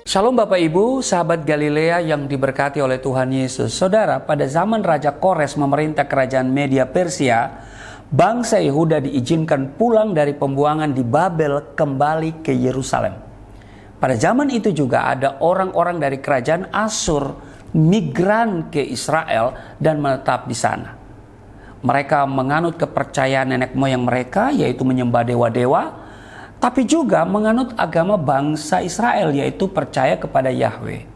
Shalom Bapak Ibu, sahabat Galilea yang diberkati oleh Tuhan Yesus. Saudara, pada zaman Raja Kores memerintah kerajaan Media Persia, bangsa Yehuda diizinkan pulang dari pembuangan di Babel kembali ke Yerusalem. Pada zaman itu juga ada orang-orang dari kerajaan Asyur migran ke Israel dan menetap di sana. Mereka menganut kepercayaan nenek moyang mereka, yaitu menyembah dewa-dewa, tapi juga menganut agama bangsa Israel, yaitu percaya kepada Yahweh.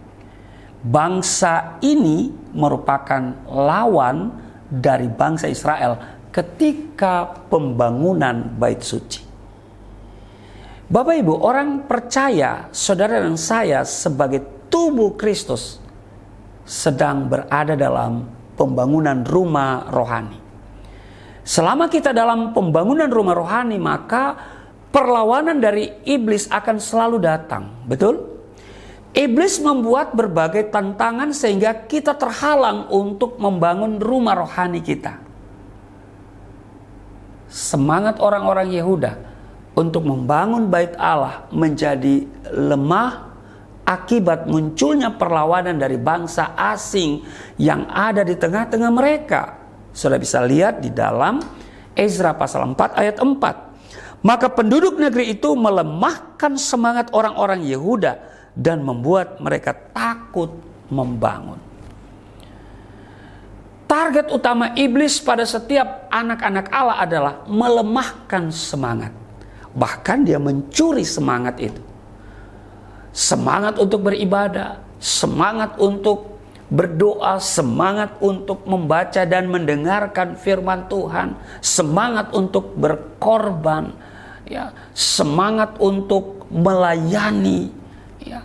Bangsa ini merupakan lawan dari bangsa Israel ketika pembangunan Bait Suci. Bapak Ibu, orang percaya, saudara dan saya sebagai tubuh Kristus sedang berada dalam pembangunan rumah rohani. Selama kita dalam pembangunan rumah rohani, maka perlawanan dari iblis akan selalu datang, betul? Iblis membuat berbagai tantangan sehingga kita terhalang untuk membangun rumah rohani kita. Semangat orang-orang Yehuda untuk membangun bait Allah menjadi lemah akibat munculnya perlawanan dari bangsa asing yang ada di tengah-tengah mereka. Sudah bisa lihat di dalam Ezra pasal 4 ayat 4. Maka penduduk negeri itu melemahkan semangat orang-orang Yehuda dan membuat mereka takut membangun. Target utama iblis pada setiap anak-anak Allah adalah melemahkan semangat. Bahkan dia mencuri semangat itu. Semangat untuk beribadah, semangat untuk berdoa, semangat untuk membaca dan mendengarkan firman Tuhan, semangat untuk berkorban, ya, semangat untuk melayani, ya.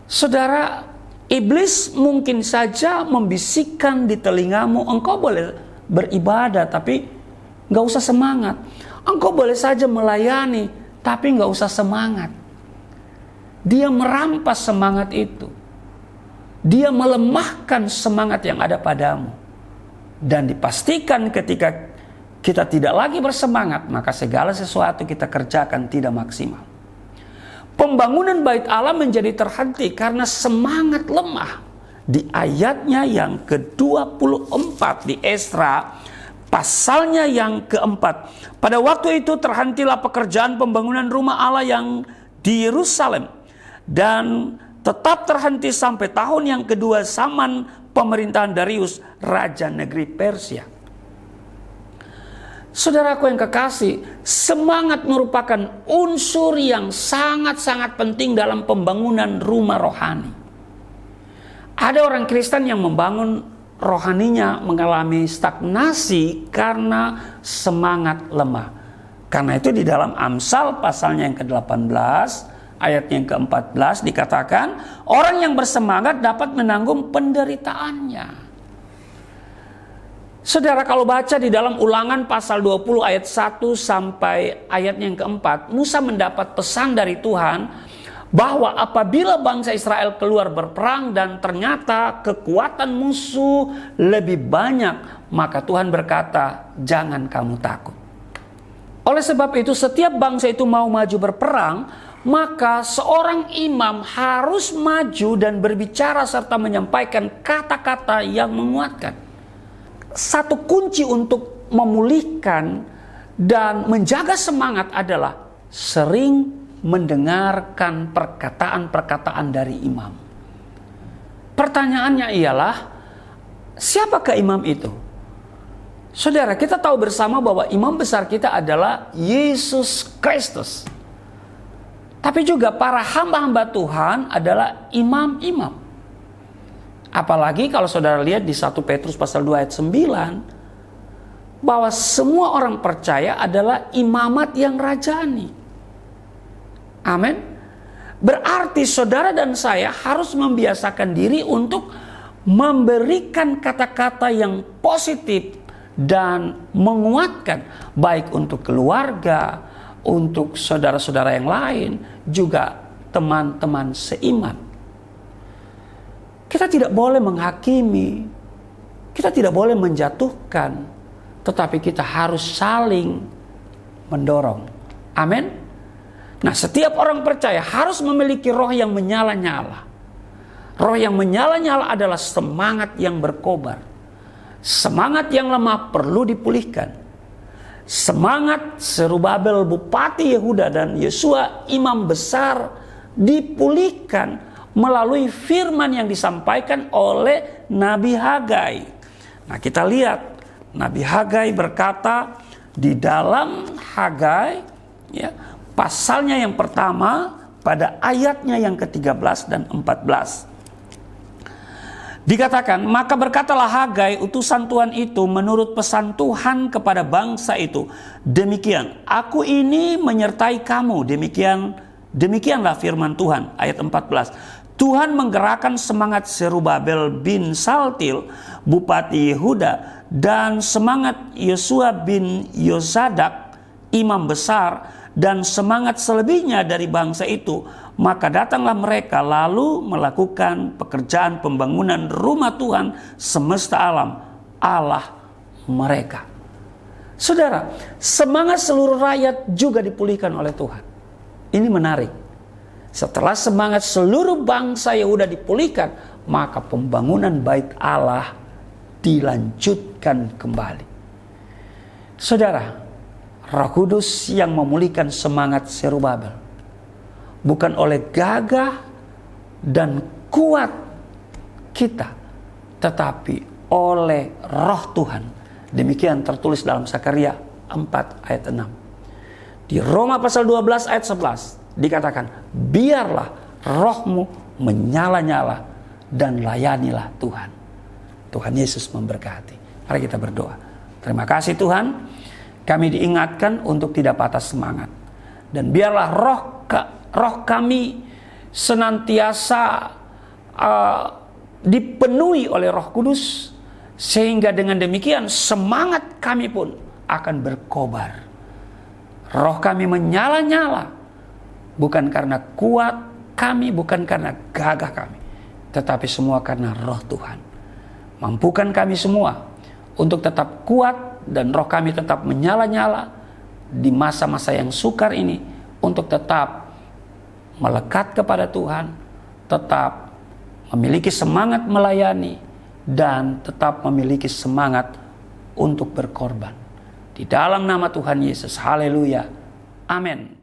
Saudara, iblis mungkin saja membisikkan di telingamu, engkau boleh beribadah tapi gak usah semangat. Engkau boleh saja melayani tapi gak usah semangat. Dia merampas semangat itu. Dia melemahkan semangat yang ada padamu. Dan dipastikan ketika kita tidak lagi bersemangat, maka segala sesuatu kita kerjakan tidak maksimal. Pembangunan bait Allah menjadi terhenti karena semangat lemah. Di ayatnya yang ke-24 di Ezra, pasalnya yang keempat. Pada waktu itu terhentilah pekerjaan pembangunan rumah Allah yang di Yerusalem. Dan tetap terhenti sampai tahun yang kedua zaman pemerintahan Darius, Raja Negeri Persia. Saudaraku yang kekasih, semangat merupakan unsur yang sangat-sangat penting dalam pembangunan rumah rohani. Ada orang Kristen yang membangun rohaninya mengalami stagnasi karena semangat lemah. Karena itu di dalam Amsal pasalnya yang ke-18, ayat yang ke-14 dikatakan, orang yang bersemangat dapat menanggung penderitaannya. Saudara, kalau baca di dalam Ulangan pasal 20 ayat 1 sampai ayat yang keempat, Musa mendapat pesan dari Tuhan bahwa apabila bangsa Israel keluar berperang dan ternyata kekuatan musuh lebih banyak, maka Tuhan berkata, jangan kamu takut. Oleh sebab itu, setiap bangsa itu mau maju berperang, maka seorang imam harus maju dan berbicara serta menyampaikan kata-kata yang menguatkan. Satu kunci untuk memulihkan dan menjaga semangat adalah sering mendengarkan perkataan-perkataan dari imam. Pertanyaannya ialah, siapakah imam itu? Saudara, kita tahu bersama bahwa imam besar kita adalah Yesus Kristus. Tapi juga para hamba-hamba Tuhan adalah imam-imam. Apalagi kalau saudara lihat di 1 Petrus pasal 2 ayat 9, bahwa semua orang percaya adalah imamat yang rajani. Amin. Berarti saudara dan saya harus membiasakan diri untuk memberikan kata-kata yang positif dan menguatkan, baik untuk keluarga, untuk saudara-saudara yang lain, juga teman-teman seiman. Kita tidak boleh menghakimi, kita tidak boleh menjatuhkan, tetapi kita harus saling mendorong. Amin. Nah, setiap orang percaya harus memiliki roh yang menyala-nyala. Roh yang menyala-nyala adalah semangat yang berkobar. Semangat yang lemah perlu dipulihkan. Semangat Zerubabel Bupati Yehuda dan Yosua Imam Besar dipulihkan melalui firman yang disampaikan oleh Nabi Hagai. Nah, kita lihat Nabi Hagai berkata di dalam Hagai, ya, pasalnya yang pertama pada ayatnya yang ke-13 dan 14. Dikatakan, maka berkatalah Hagai utusan Tuhan itu menurut pesan Tuhan kepada bangsa itu, demikian, aku ini menyertai kamu, demikianlah firman Tuhan. Ayat 14, Tuhan menggerakkan semangat Zerubabel bin Saltil, Bupati Yehuda, dan semangat Yosua bin Yozadak, Imam Besar, dan semangat selebihnya dari bangsa itu. Maka datanglah mereka lalu melakukan pekerjaan pembangunan rumah Tuhan semesta alam, Allah mereka. Saudara, semangat seluruh rakyat juga dipulihkan oleh Tuhan. Ini menarik. Setelah semangat seluruh bangsa Yehuda dipulihkan, maka pembangunan bait Allah dilanjutkan kembali. Saudara, Roh Kudus yang memulihkan semangat Zerubabel bukan oleh gagah dan kuat kita, tetapi oleh Roh Tuhan. Demikian tertulis dalam Zakaria 4 ayat 6. Di Roma pasal 12 ayat 11 dikatakan, biarlah rohmu menyala-nyala dan layanilah Tuhan. Tuhan Yesus memberkati. Mari kita berdoa. Terima kasih Tuhan, kami diingatkan untuk tidak patah semangat. Dan biarlah roh kami senantiasa dipenuhi oleh Roh Kudus, sehingga dengan demikian semangat kami pun akan berkobar. Roh kami menyala-nyala, bukan karena kuat kami, bukan karena gagah kami, tetapi semua karena Roh Tuhan. Mampukan kami semua untuk tetap kuat dan roh kami tetap menyala-nyala di masa-masa yang sukar ini, untuk tetap melekat kepada Tuhan, tetap memiliki semangat melayani, dan tetap memiliki semangat untuk berkorban. Di dalam nama Tuhan Yesus, haleluya, amin.